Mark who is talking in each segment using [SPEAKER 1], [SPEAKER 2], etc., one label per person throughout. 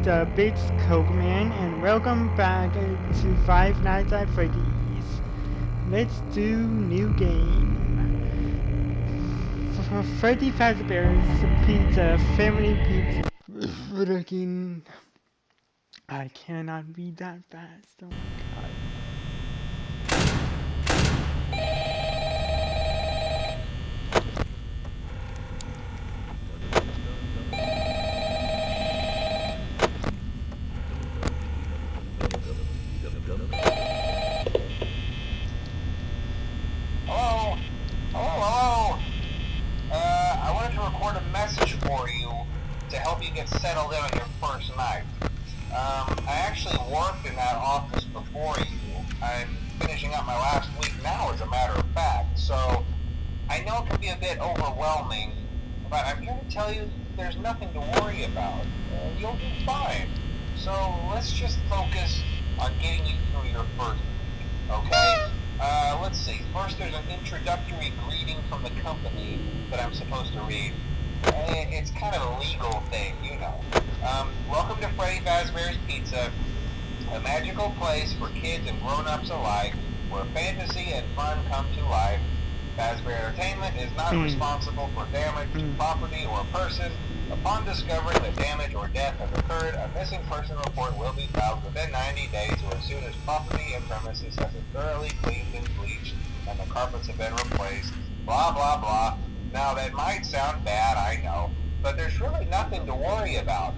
[SPEAKER 1] the Big Cokeman, and welcome back to Five Nights at Freddy's. Let's do new game. For Freddy Fazbear's Pizza, Family Pizza. Looking. I cannot read that fast. Oh my god.
[SPEAKER 2] For you to help you get settled in on your first night. I actually worked in that office before you. I'm finishing up my last week now, as a matter of fact, so I know it can be a bit overwhelming, but I'm here to tell you there's nothing to worry about. You'll do fine. So let's just focus on getting you through your first week, okay? Let's see. First, there's an introductory greeting from the company that I'm supposed to read. It's kind of a legal thing, you know. Welcome to Freddy Fazbear's Pizza, a magical place for kids and grown-ups alike, where fantasy and fun come to life. Fazbear Entertainment is not responsible for damage to property or person. Upon discovering that damage or death has occurred, a missing person report will be filed within 90 days or as soon as property and premises have been thoroughly cleaned and bleached and the carpets have been replaced. Blah, blah, blah. Now, that might sound bad, I know, but there's really nothing to worry about.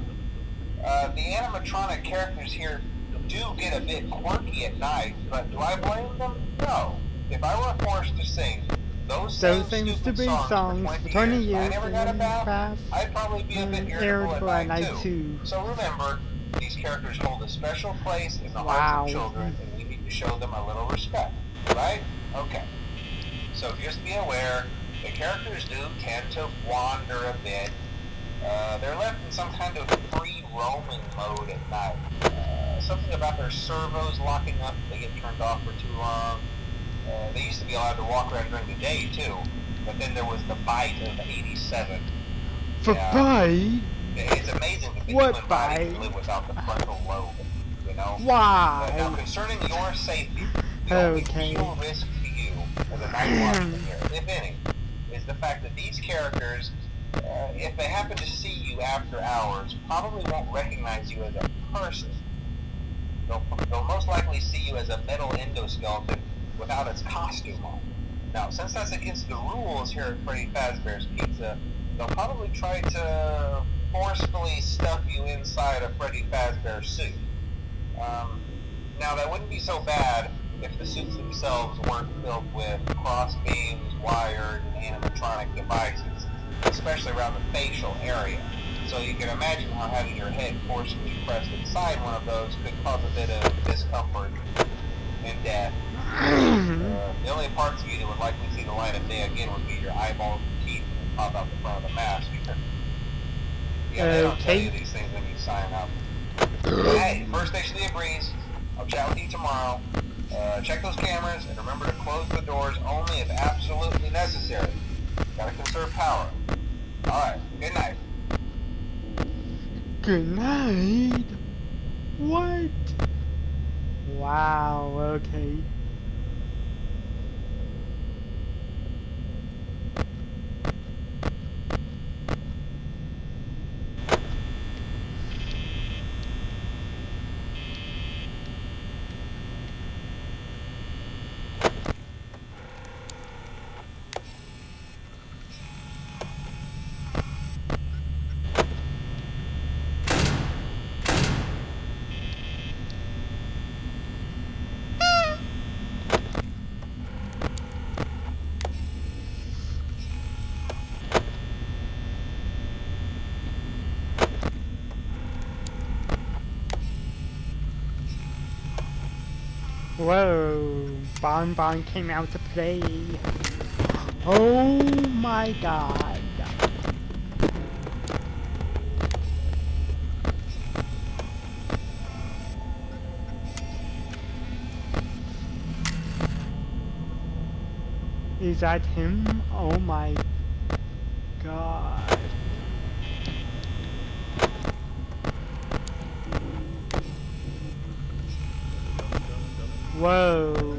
[SPEAKER 2] The animatronic characters here do get a bit quirky at night, but do I blame them? No. If I were forced to sing those stupid songs for 20 years, I never got a bath, I'd probably be a bit irritable at night too. So remember, these characters hold a special place in the hearts of children, and we need to show them a little respect, right? Okay. So just be aware, the characters do tend to wander a bit. They're left in some kind of free roaming mode at night. Something about their servos locking up if they get turned off for too long. They used to be allowed to walk around during the day too, but then there was the bite of 87.
[SPEAKER 1] Bite?
[SPEAKER 2] It's amazing that the human body can live without the frontal lobe, you know?
[SPEAKER 1] Why?
[SPEAKER 2] Now concerning your safety, the only real risk to you as a night watchman here, if any, is the fact that these characters, if they happen to see you after hours, probably won't recognize you as a person. They'll most likely see you as a metal endoskeleton without its costume on. Now, since that's against the rules here at Freddy Fazbear's Pizza, they'll probably try to forcefully stuff you inside a Freddy Fazbear suit. Now, that wouldn't be so bad if the suits themselves weren't filled with cross beams, wired, and animatronic devices, especially around the facial area. So you can imagine how having your head forcibly pressed inside one of those could cause a bit of discomfort and death. The only parts of you that would likely see the light of day again would be your eyeballs and teeth that pop out the front of the mask. Yeah, they don't tell you these things when you sign up. But hey, first station of the breeze. I'll chat with you tomorrow. Check those cameras and remember to close the doors only if absolutely necessary. Gotta conserve power. Alright, good night.
[SPEAKER 1] Good night? What? Wow, okay. Whoa, Bon came out to play. Oh my god. Is that him? Oh my god. Whoa.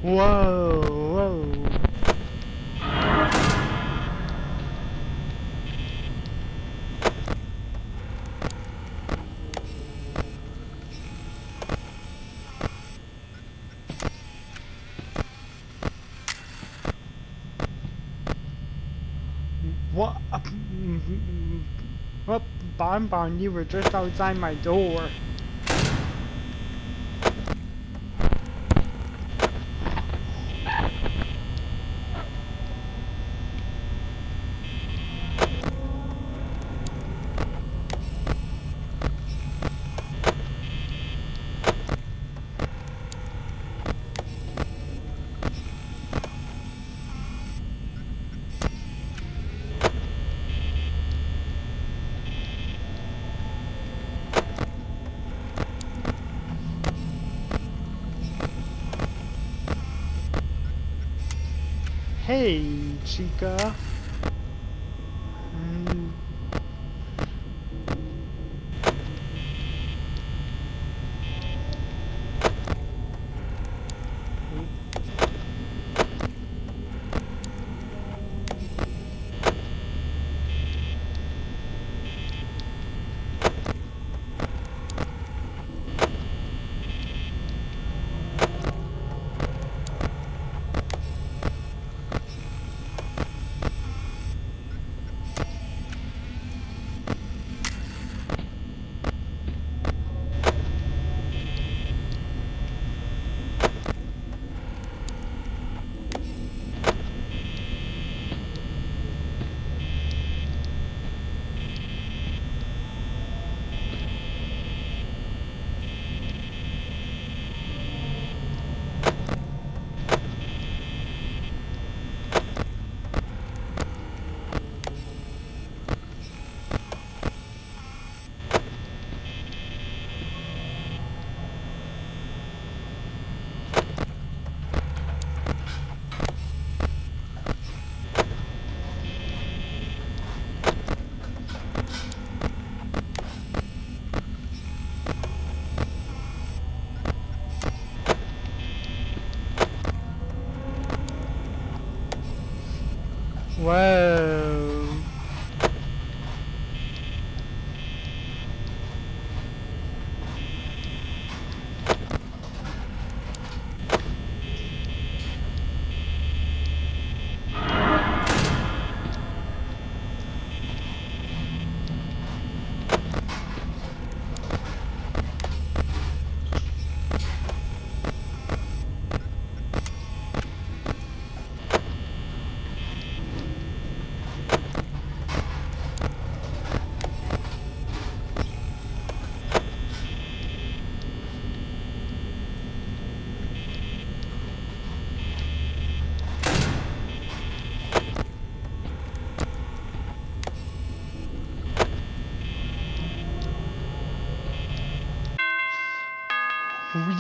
[SPEAKER 1] Whoa, whoa. What? What? Bonbon, you were just outside my door. Hey, chica. Mm. Whoa.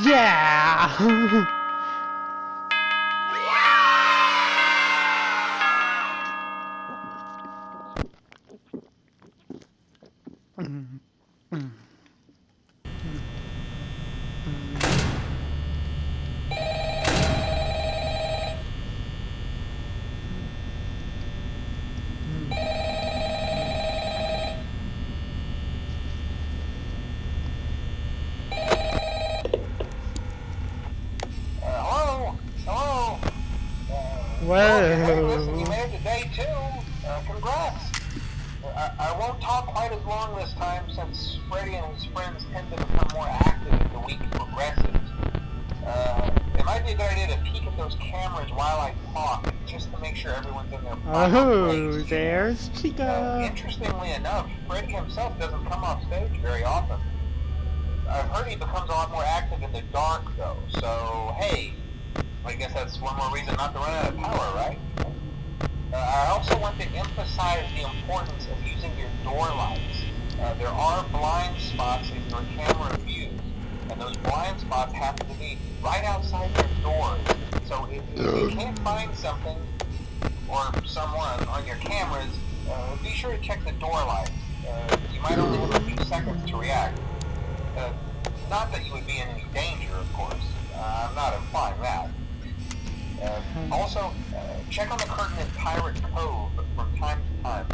[SPEAKER 1] Yeah! Mm, mm,
[SPEAKER 2] Hello? Hello? Hey, listen, you
[SPEAKER 1] Whoa.
[SPEAKER 2] made it to day 2. Congrats. I won't talk quite as long this time since Freddy and his friends tend to become more active as the week progresses. Am I might be a good idea to peek at those cameras while I talk, just to make sure everyone's in their proper
[SPEAKER 1] Oh,
[SPEAKER 2] place.
[SPEAKER 1] there's Chica.
[SPEAKER 2] Interestingly enough, Freddy himself doesn't come off stage very often. I've heard he becomes a lot more active in the dark, though, so hey, I guess that's one more reason not to run out of power, right? I also want to emphasize the importance of using your door lights. There are blind spots in your camera view, and those blind spots happen to be right outside your doors. So if you can't find something or someone on your cameras, be sure to check the door lights. You might only have a few seconds to react. Not that you would be in any danger, of course. I'm not implying that. Also, check on the curtain in Pirate Cove from time to time.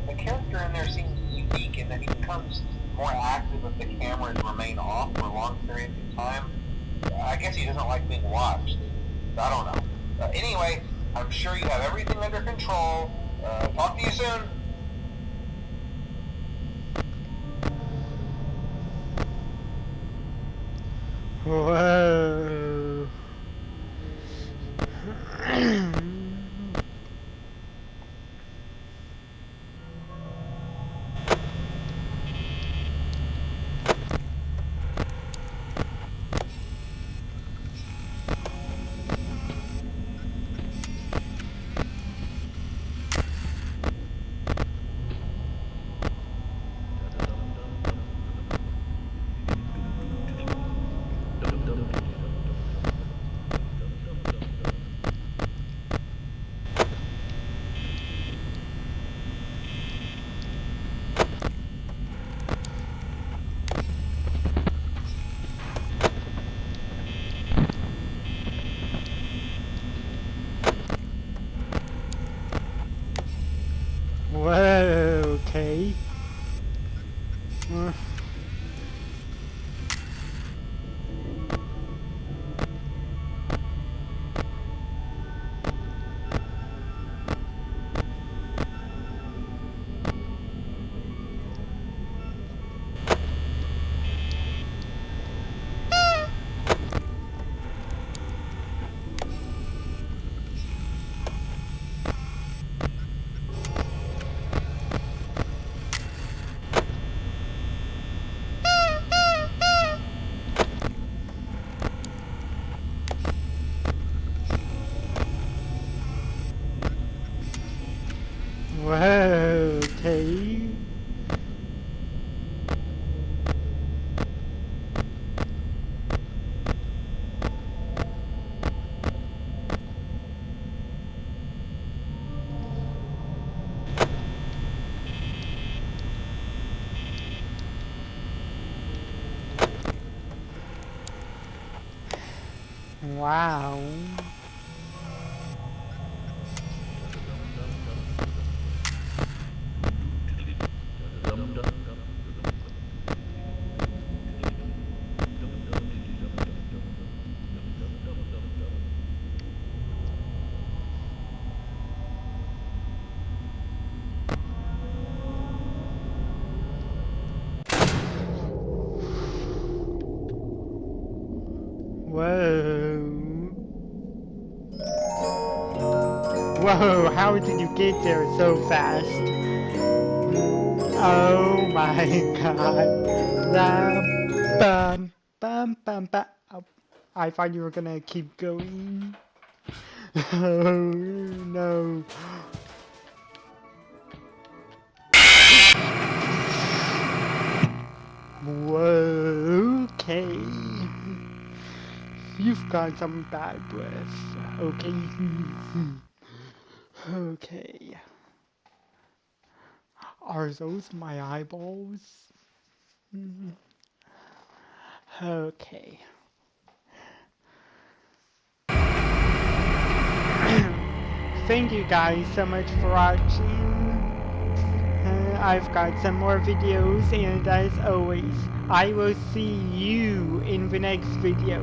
[SPEAKER 2] The character in there seems unique in that he becomes more active if the cameras remain off for long periods of time. I guess he doesn't like being watched. I don't know. Anyway, I'm sure you have everything under control. Talk to you soon.
[SPEAKER 1] Whoa. Whoa, okay. Whoa, okay. Wow. Whoa. Whoa, how did you get there so fast? Oh my god. Bum, bum, bum, bum. Oh, I thought you were gonna keep going. Oh no. Whoa, okay. You've got some bad breath. Okay. Okay. Are those my eyeballs? Okay. Thank you guys so much for watching. I've got some more videos, and as always, I will see you in the next video.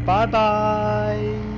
[SPEAKER 1] Bye bye!